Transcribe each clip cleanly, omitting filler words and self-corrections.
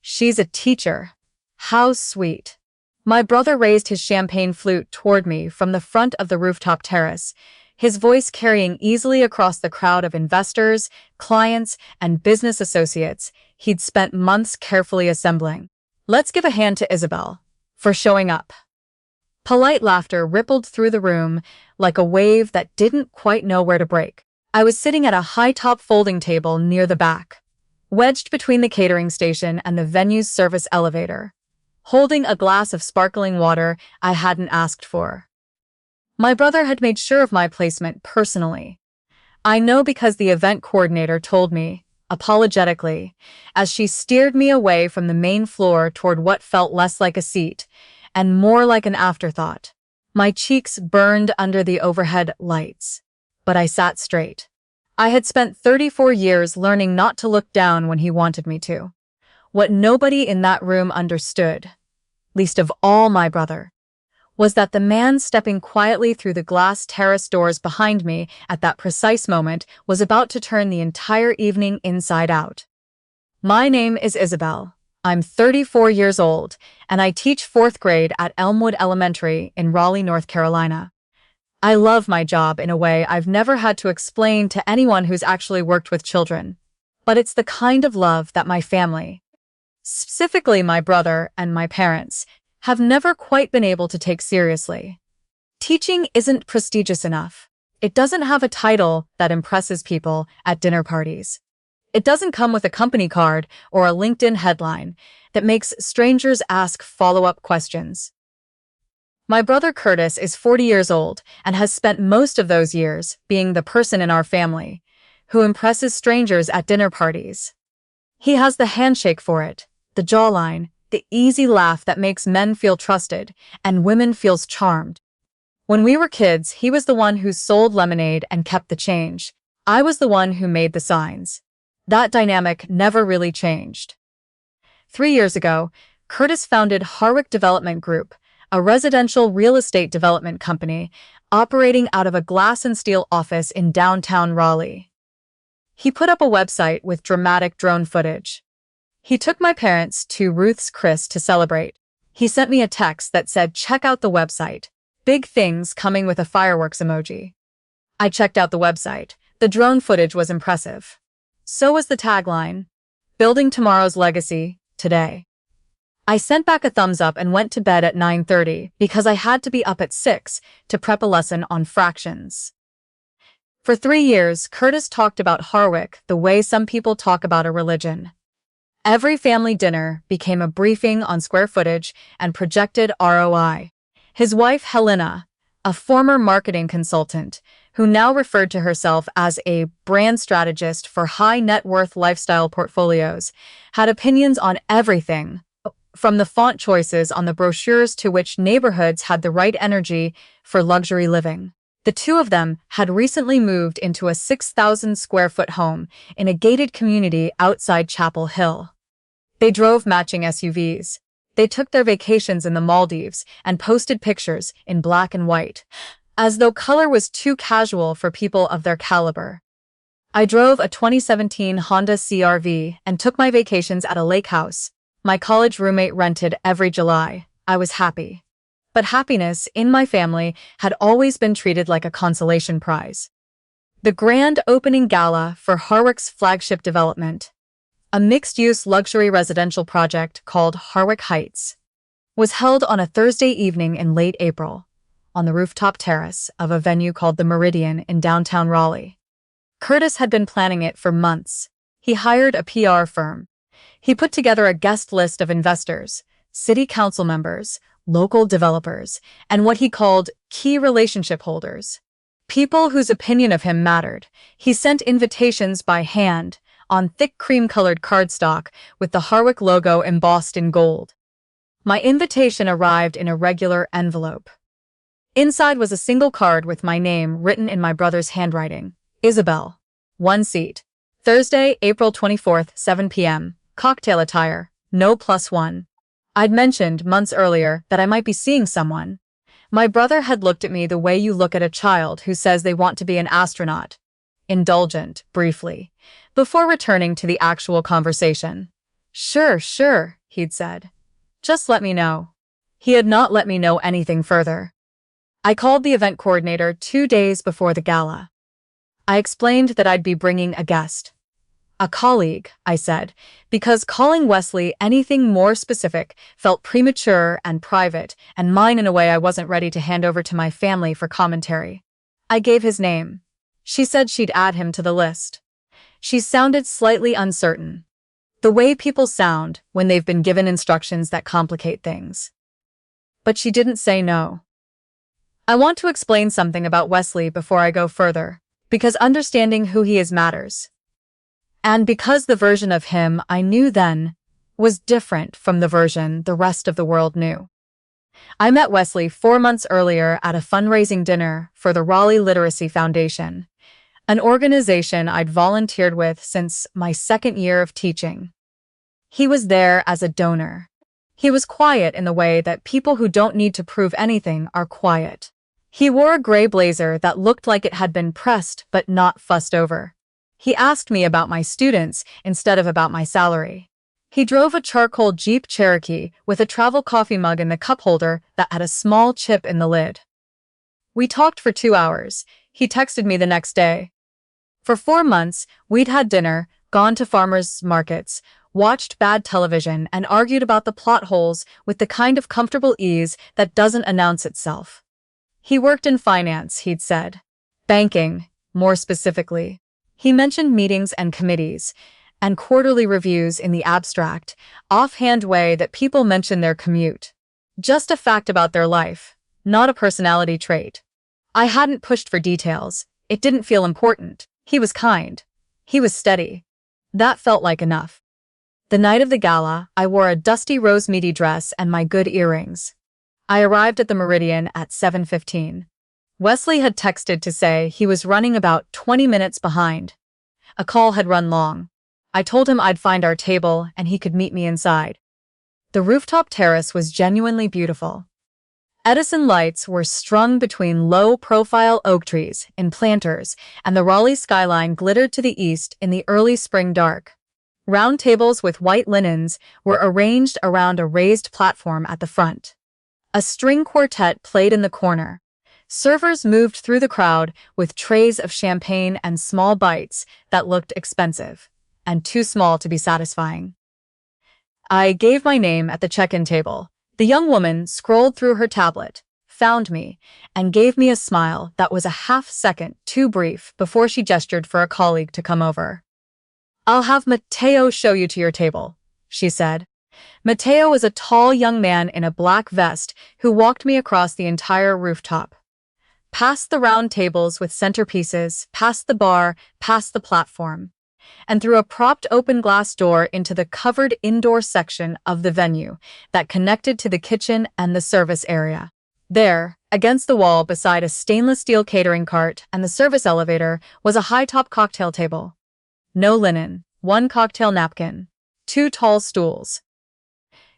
She's a teacher. How sweet. My brother raised his champagne flute toward me from the front of the rooftop terrace, his voice carrying easily across the crowd of investors, clients, and business associates he'd spent months carefully assembling. Let's give a hand to Isabel for showing up. Polite laughter rippled through the room like a wave that didn't quite know where to break. I was sitting at a high-top folding table near the back, wedged between the catering station and the venue's service elevator, holding a glass of sparkling water I hadn't asked for. My brother had made sure of my placement personally. I know because the event coordinator told me, apologetically, as she steered me away from the main floor toward what felt less like a seat and more like an afterthought. My cheeks burned under the overhead lights, but I sat straight. I had spent 34 years learning not to look down when he wanted me to. What nobody in that room understood, least of all my brother, was that the man stepping quietly through the glass terrace doors behind me at that precise moment was about to turn the entire evening inside out. My name is Isabel. I'm 34 years old, and I teach 4th grade at Elmwood Elementary in Raleigh, North Carolina. I love my job in a way I've never had to explain to anyone who's actually worked with children. But it's the kind of love that my family, specifically my brother and my parents, have never quite been able to take seriously. Teaching isn't prestigious enough. It doesn't have a title that impresses people at dinner parties. It doesn't come with a company card or a LinkedIn headline that makes strangers ask follow-up questions. My brother Curtis is 40 years old and has spent most of those years being the person in our family who impresses strangers at dinner parties. He has the handshake for it, the jawline, the easy laugh that makes men feel trusted and women feels charmed. When we were kids, he was the one who sold lemonade and kept the change. I was the one who made the signs. That dynamic never really changed. 3 years ago, Curtis founded Harwick Development Group, a residential real estate development company operating out of a glass and steel office in downtown Raleigh. He put up a website with dramatic drone footage. He took my parents to Ruth's Chris to celebrate. He sent me a text that said, "Check out the website. Big things coming," with a fireworks emoji. I checked out the website. The drone footage was impressive. So was the tagline, "Building Tomorrow's Legacy, Today." I sent back a thumbs up and went to bed at 9:30 because I had to be up at 6 to prep a lesson on fractions. For 3 years, Curtis talked about Harwick the way some people talk about a religion. Every family dinner became a briefing on square footage and projected ROI. His wife, Helena, a former marketing consultant, who now referred to herself as a brand strategist for high-net-worth lifestyle portfolios, had opinions on everything, from the font choices on the brochures to which neighborhoods had the right energy for luxury living. The two of them had recently moved into a 6,000-square-foot home in a gated community outside Chapel Hill. They drove matching SUVs. They took their vacations in the Maldives and posted pictures in black and white, as though color was too casual for people of their caliber. I drove a 2017 Honda CR-V and took my vacations at a lake house my college roommate rented every July. I was happy. But happiness in my family had always been treated like a consolation prize. The grand opening gala for Harwick's flagship development, a mixed-use luxury residential project called Harwick Heights, was held on a Thursday evening in late April, on the rooftop terrace of a venue called the Meridian in downtown Raleigh. Curtis had been planning it for months. He hired a PR firm. He put together a guest list of investors, city council members, local developers, and what he called key relationship holders, people whose opinion of him mattered. He sent invitations by hand on thick cream-colored cardstock with the Harwick logo embossed in gold. My invitation arrived in a regular envelope. Inside was a single card with my name written in my brother's handwriting. Isabel. 1 seat. Thursday, April 24th, 7 p.m. Cocktail attire. No +1. I'd mentioned months earlier that I might be seeing someone. My brother had looked at me the way you look at a child who says they want to be an astronaut. Indulgent, briefly, before returning to the actual conversation. Sure, sure, he'd said. Just let me know. He had not let me know anything further. I called the event coordinator 2 days before the gala. I explained that I'd be bringing a guest. A colleague, I said, because calling Wesley anything more specific felt premature and private, and mine in a way I wasn't ready to hand over to my family for commentary. I gave his name. She said she'd add him to the list. She sounded slightly uncertain. The way people sound when they've been given instructions that complicate things. But she didn't say no. I want to explain something about Wesley before I go further, because understanding who he is matters. And because the version of him I knew then was different from the version the rest of the world knew. I met Wesley 4 months earlier at a fundraising dinner for the Raleigh Literacy Foundation, an organization I'd volunteered with since my second year of teaching. He was there as a donor. He was quiet in the way that people who don't need to prove anything are quiet. He wore a gray blazer that looked like it had been pressed but not fussed over. He asked me about my students instead of about my salary. He drove a charcoal Jeep Cherokee with a travel coffee mug in the cup holder that had a small chip in the lid. We talked for 2 hours. He texted me the next day. For 4 months, we'd had dinner, gone to farmers' markets, watched bad television, and argued about the plot holes with the kind of comfortable ease that doesn't announce itself. He worked in finance, he'd said. Banking, more specifically. He mentioned meetings and committees, and quarterly reviews in the abstract, offhand way that people mention their commute. Just a fact about their life, not a personality trait. I hadn't pushed for details. It didn't feel important. He was kind. He was steady. That felt like enough. The night of the gala, I wore a dusty rose meaty dress and my good earrings. I arrived at the Meridian at 7:15. Wesley had texted to say he was running about 20 minutes behind. A call had run long. I told him I'd find our table and he could meet me inside. The rooftop terrace was genuinely beautiful. Edison lights were strung between low-profile oak trees in planters, and the Raleigh skyline glittered to the east in the early spring dark. Round tables with white linens were arranged around a raised platform at the front. A string quartet played in the corner. Servers moved through the crowd with trays of champagne and small bites that looked expensive, and too small to be satisfying. I gave my name at the check-in table. The young woman scrolled through her tablet, found me, and gave me a smile that was a half-second too brief before she gestured for a colleague to come over. "I'll have Matteo show you to your table," she said. Matteo was a tall young man in a black vest who walked me across the entire rooftop. Past the round tables with centerpieces, past the bar, past the platform, and through a propped open glass door into the covered indoor section of the venue that connected to the kitchen and the service area. There, against the wall beside a stainless steel catering cart and the service elevator, was a high-top cocktail table. No linen, 1 cocktail napkin, 2 tall stools.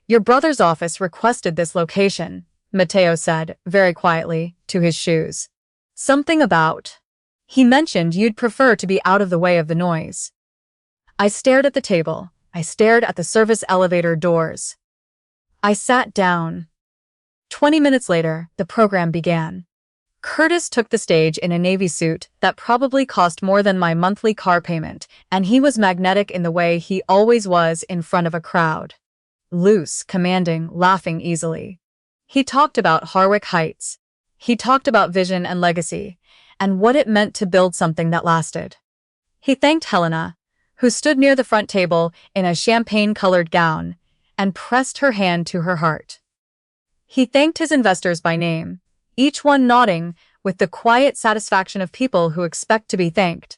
"Your brother's office requested this location," Matteo said, very quietly, to his shoes. "Something about. He mentioned you'd prefer to be out of the way of the noise." I stared at the table. I stared at the service elevator doors. I sat down. 20 minutes later, the program began. Curtis took the stage in a navy suit that probably cost more than my monthly car payment, and he was magnetic in the way he always was in front of a crowd. Loose, commanding, laughing easily. He talked about Harwick Heights. He talked about vision and legacy, and what it meant to build something that lasted. He thanked Helena, who stood near the front table in a champagne-colored gown, and pressed her hand to her heart. He thanked his investors by name, each one nodding with the quiet satisfaction of people who expect to be thanked.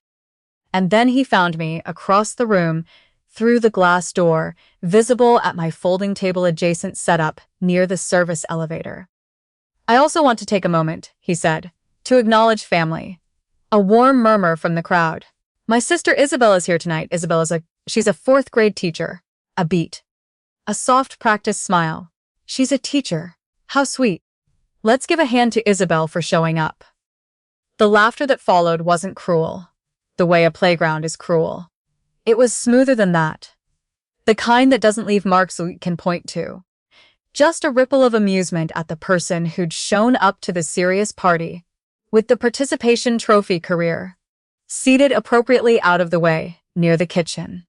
And then he found me across the room, through the glass door, visible at my folding table adjacent setup near the service elevator. "I also want to take a moment," he said, "to acknowledge family." A warm murmur from the crowd. "My sister Isabel is here tonight." She's a 4th grade teacher. A beat. A soft practice smile. "She's a teacher. How sweet. Let's give a hand to Isabel for showing up." The laughter that followed wasn't cruel, the way a playground is cruel. It was smoother than that. The kind that doesn't leave marks we can point to. Just a ripple of amusement at the person who'd shown up to the serious party, with the participation trophy career, seated appropriately out of the way, near the kitchen.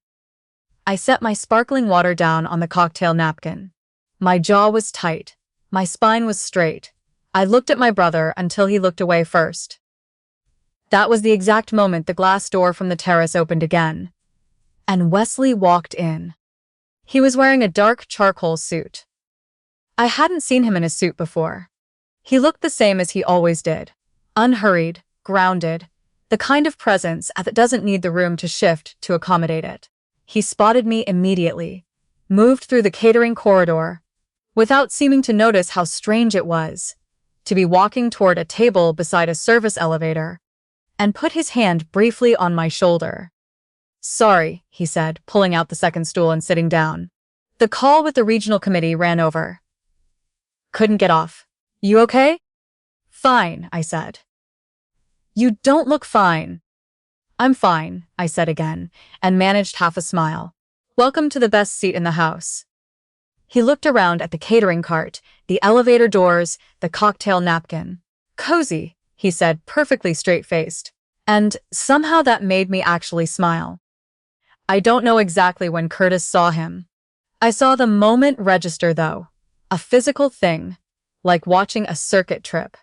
I set my sparkling water down on the cocktail napkin. My jaw was tight. My spine was straight. I looked at my brother until he looked away first. That was the exact moment the glass door from the terrace opened again, and Wesley walked in. He was wearing a dark charcoal suit. I hadn't seen him in a suit before. He looked the same as he always did. Unhurried, grounded, the kind of presence that doesn't need the room to shift to accommodate it. He spotted me immediately, moved through the catering corridor, without seeming to notice how strange it was to be walking toward a table beside a service elevator, and put his hand briefly on my shoulder. "Sorry," he said, pulling out the second stool and sitting down. "The call with the regional committee ran over. Couldn't get off. You okay?" "Fine," I said. "You don't look fine." "I'm fine," I said again, and managed half a smile. "Welcome to the best seat in the house." He looked around at the catering cart, the elevator doors, the cocktail napkin. "Cozy," he said, perfectly straight-faced. And somehow that made me actually smile. I don't know exactly when Curtis saw him. I saw the moment register, though. A physical thing, like watching a circuit trip.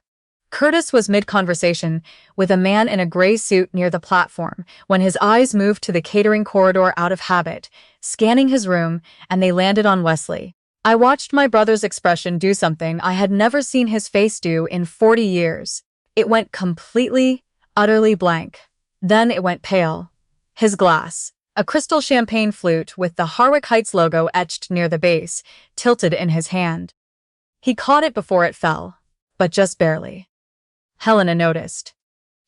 Curtis was mid-conversation with a man in a gray suit near the platform when his eyes moved to the catering corridor out of habit, scanning his room, and they landed on Wesley. I watched my brother's expression do something I had never seen his face do in 40 years. It went completely, utterly blank. Then it went pale. His glass, a crystal champagne flute with the Harwick Heights logo etched near the base, tilted in his hand. He caught it before it fell, but just barely. Helena noticed.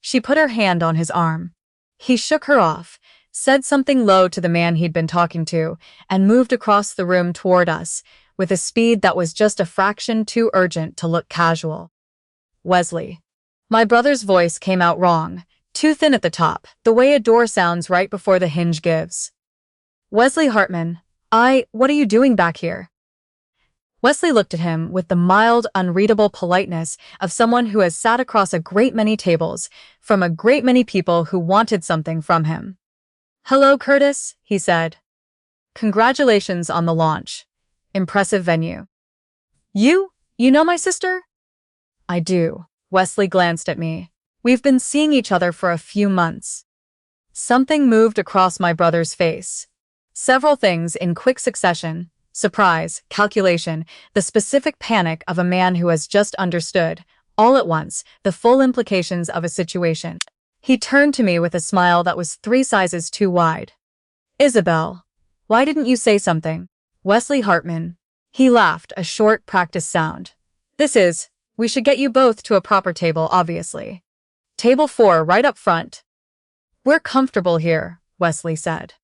She put her hand on his arm. He shook her off, said something low to the man he'd been talking to, and moved across the room toward us, with a speed that was just a fraction too urgent to look casual. "Wesley." My brother's voice came out wrong, too thin at the top, the way a door sounds right before the hinge gives. "Wesley Hartman, what are you doing back here?" Wesley looked at him with the mild, unreadable politeness of someone who has sat across a great many tables from a great many people who wanted something from him. "Hello, Curtis," he said. "Congratulations on the launch. Impressive venue." You know my sister?" "I do." Wesley glanced at me. "We've been seeing each other for a few months." Something moved across my brother's face. Several things in quick succession: surprise, calculation, the specific panic of a man who has just understood, all at once, the full implications of a situation. He turned to me with a smile that was 3 sizes too wide. "Isabel, why didn't you say something?" "Wesley Hartman." He laughed, a short, practiced sound. We should get you both to a proper table, obviously. Table 4, right up front." "We're comfortable here," Wesley said.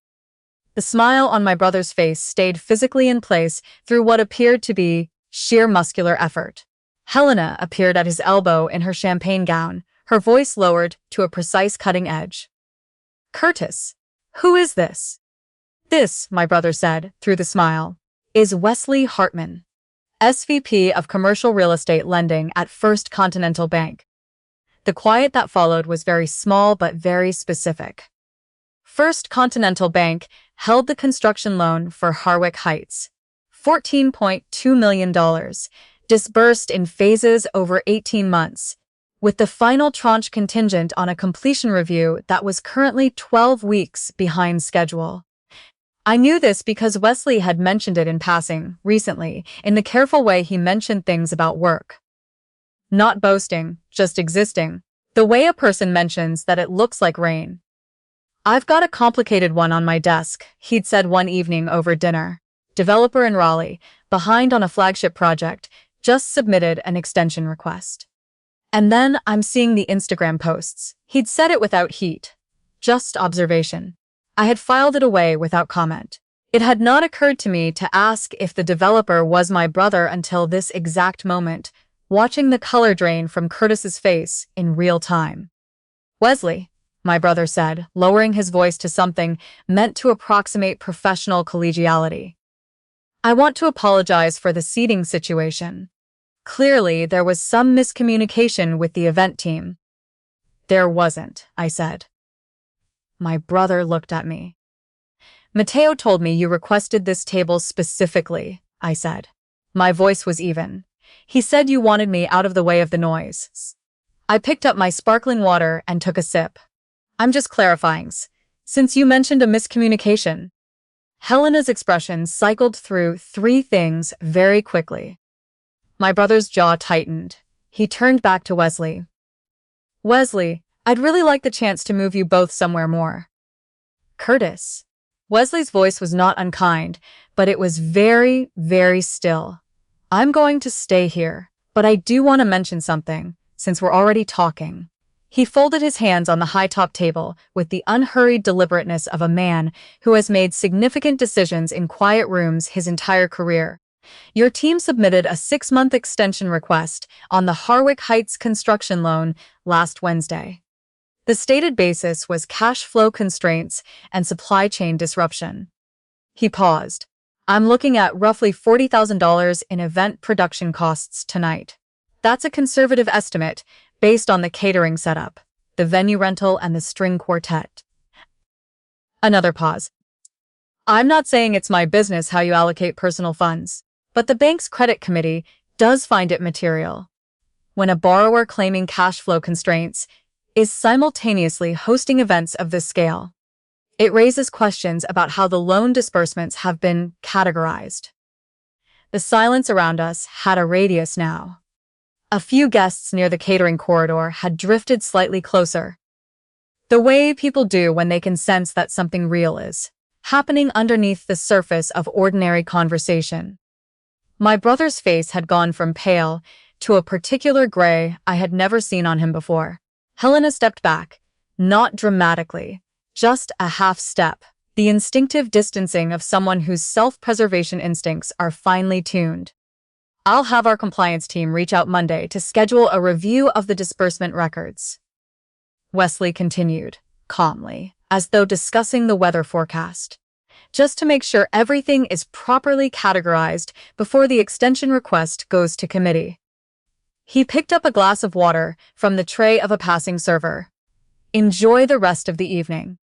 The smile on my brother's face stayed physically in place through what appeared to be sheer muscular effort. Helena appeared at his elbow in her champagne gown, her voice lowered to a precise cutting edge. "Curtis, who is this?" "This," my brother said, through the smile, "is Wesley Hartman, SVP of Commercial Real Estate Lending at First Continental Bank." The quiet that followed was very small but very specific. First Continental Bank held the construction loan for Harwick Heights, $14.2 million, disbursed in phases over 18 months, with the final tranche contingent on a completion review that was currently 12 weeks behind schedule. I knew this because Wesley had mentioned it in passing, recently, in the careful way he mentioned things about work. Not boasting, just existing. The way a person mentions that it looks like rain. "I've got a complicated one on my desk," he'd said one evening over dinner. "Developer in Raleigh, behind on a flagship project, just submitted an extension request." And then I'm seeing the Instagram posts. He'd said it without heat. Just observation. I had filed it away without comment. It had not occurred to me to ask if the developer was my brother until this exact moment, watching the color drain from Curtis's face in real time. "Wesley, my brother said, lowering his voice to something meant to approximate professional collegiality. I want to apologize for the seating situation. Clearly, there was some miscommunication with the event team. There wasn't, I said. My brother looked at me. Matteo told me you requested this table specifically, I said. My voice was even. He said you wanted me out of the way of the noise. I picked up my sparkling water and took a sip. I'm just clarifying, since you mentioned a miscommunication. Helena's expression cycled through three things very quickly. My brother's jaw tightened. He turned back to Wesley. Wesley, I'd really like the chance to move you both somewhere more. Curtis. Wesley's voice was not unkind, but it was very, very still. I'm going to stay here, but I do want to mention something, since we're already talking. He folded his hands on the high-top table with the unhurried deliberateness of a man who has made significant decisions in quiet rooms his entire career. Your team submitted a 6-month extension request on the Harwick Heights construction loan last Wednesday. The stated basis was cash flow constraints and supply chain disruption. He paused. I'm looking at roughly $40,000 in event production costs tonight. That's a conservative estimate based on the catering setup, the venue rental, and the string quartet. Another pause. I'm not saying it's my business how you allocate personal funds, but the bank's credit committee does find it material. When a borrower claiming cash flow constraints is simultaneously hosting events of this scale, it raises questions about how the loan disbursements have been categorized. The silence around us had a radius now. A few guests near the catering corridor had drifted slightly closer. The way people do when they can sense that something real is happening underneath the surface of ordinary conversation. My brother's face had gone from pale to a particular gray I had never seen on him before. Helena stepped back, not dramatically, just a half step, the instinctive distancing of someone whose self-preservation instincts are finely tuned. I'll have our compliance team reach out Monday to schedule a review of the disbursement records. Wesley continued, calmly, as though discussing the weather forecast. Just to make sure everything is properly categorized before the extension request goes to committee. He picked up a glass of water from the tray of a passing server. Enjoy the rest of the evening.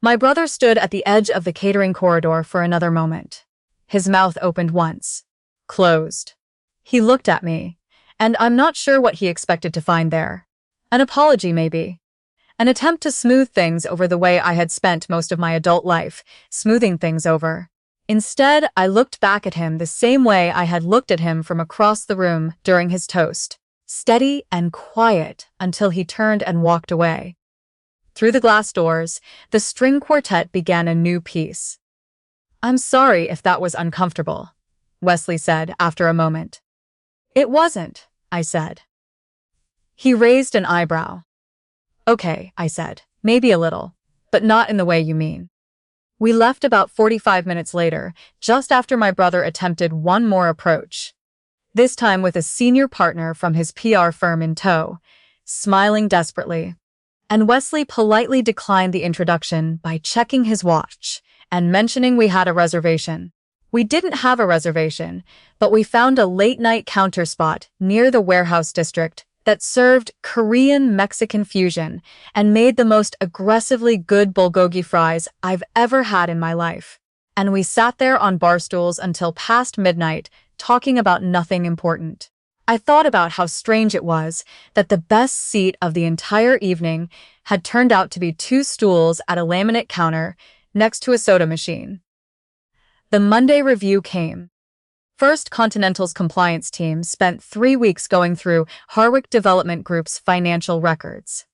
My brother stood at the edge of the catering corridor for another moment. His mouth opened once, closed. He looked at me, and I'm not sure what he expected to find there. An apology, maybe. An attempt to smooth things over the way I had spent most of my adult life, smoothing things over. Instead, I looked back at him the same way I had looked at him from across the room during his toast, steady and quiet until he turned and walked away. Through the glass doors, the string quartet began a new piece. I'm sorry if that was uncomfortable, Wesley said after a moment. It wasn't, I said. He raised an eyebrow. Okay, I said, maybe a little, but not in the way you mean. We left about 45 minutes later, just after my brother attempted one more approach. This time with a senior partner from his PR firm in tow, smiling desperately. And Wesley politely declined the introduction by checking his watch and mentioning we had a reservation. We didn't have a reservation, but we found a late-night counter spot near the warehouse district that served Korean-Mexican fusion and made the most aggressively good bulgogi fries I've ever had in my life. And we sat there on bar stools until past midnight, talking about nothing important. I thought about how strange it was that the best seat of the entire evening had turned out to be 2 stools at a laminate counter next to a soda machine. The Monday review came. First Continental's compliance team spent 3 weeks going through Harwick Development Group's financial records.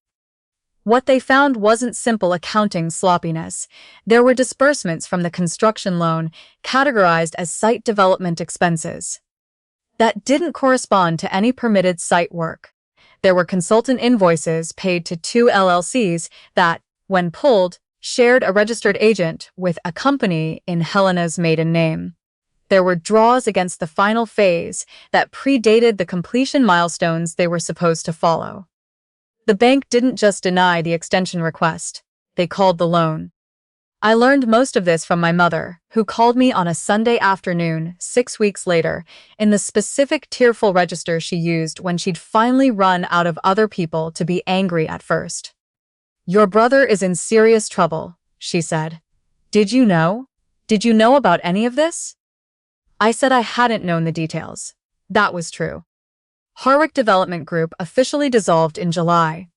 What they found wasn't simple accounting sloppiness. There were disbursements from the construction loan categorized as site development expenses that didn't correspond to any permitted site work. There were consultant invoices paid to 2 LLCs that, when pulled, shared a registered agent with a company in Helena's maiden name. There were draws against the final phase that predated the completion milestones they were supposed to follow. The bank didn't just deny the extension request, they called the loan. I learned most of this from my mother, who called me on a Sunday afternoon, 6 weeks later, in the specific tearful register she used when she'd finally run out of other people to be angry at first. "Your brother is in serious trouble," she said. "Did you know? Did you know about any of this?" I said I hadn't known the details. That was true. Harwick Development Group officially dissolved in July.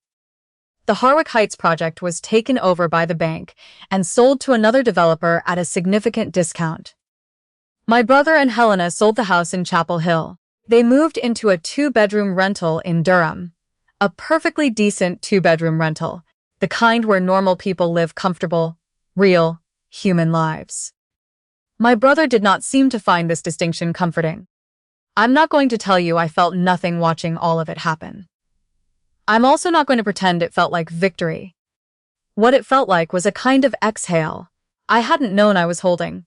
The Harwick Heights project was taken over by the bank and sold to another developer at a significant discount. My brother and Helena sold the house in Chapel Hill. They moved into a 2-bedroom rental in Durham. A perfectly decent 2-bedroom rental, the kind where normal people live comfortable, real, human lives. My brother did not seem to find this distinction comforting. I'm not going to tell you I felt nothing watching all of it happen. I'm also not going to pretend it felt like victory. What it felt like was a kind of exhale I hadn't known I was holding.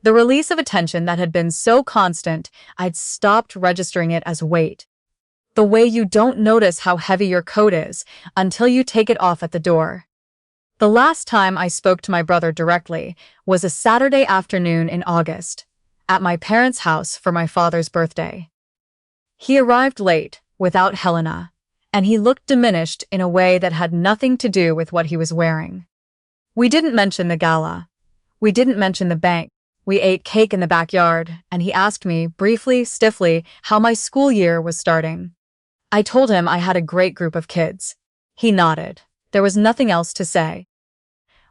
The release of a tension that had been so constant, I'd stopped registering it as weight. The way you don't notice how heavy your coat is until you take it off at the door. The last time I spoke to my brother directly was a Saturday afternoon in August, at my parents' house for my father's birthday. He arrived late, without Helena, and he looked diminished in a way that had nothing to do with what he was wearing. We didn't mention the gala. We didn't mention the bank. We ate cake in the backyard, and he asked me, briefly, stiffly, how my school year was starting. I told him I had a great group of kids. He nodded. There was nothing else to say.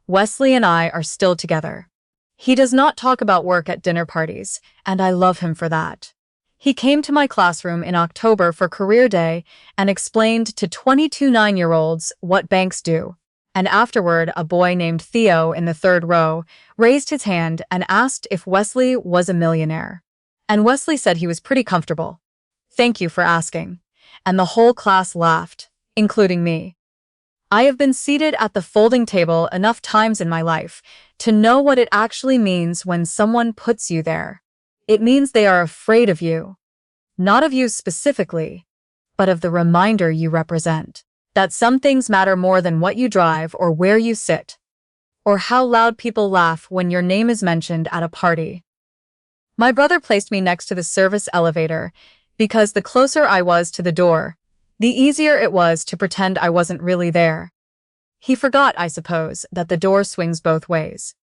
Wesley and I are still together. He does not talk about work at dinner parties, and I love him for that. He came to my classroom in October for Career Day and explained to 22 9-year-olds what banks do. And afterward, a boy named Theo in the third row raised his hand and asked if Wesley was a millionaire. And Wesley said he was pretty comfortable. "Thank you for asking." And the whole class laughed, including me. I have been seated at the folding table enough times in my life to know what it actually means when someone puts you there. It means they are afraid of you. Not of you specifically, but of the reminder you represent. That some things matter more than what you drive or where you sit, or how loud people laugh when your name is mentioned at a party. My brother placed me next to the service elevator because the closer I was to the door, the easier it was to pretend I wasn't really there. He forgot, I suppose, that the door swings both ways.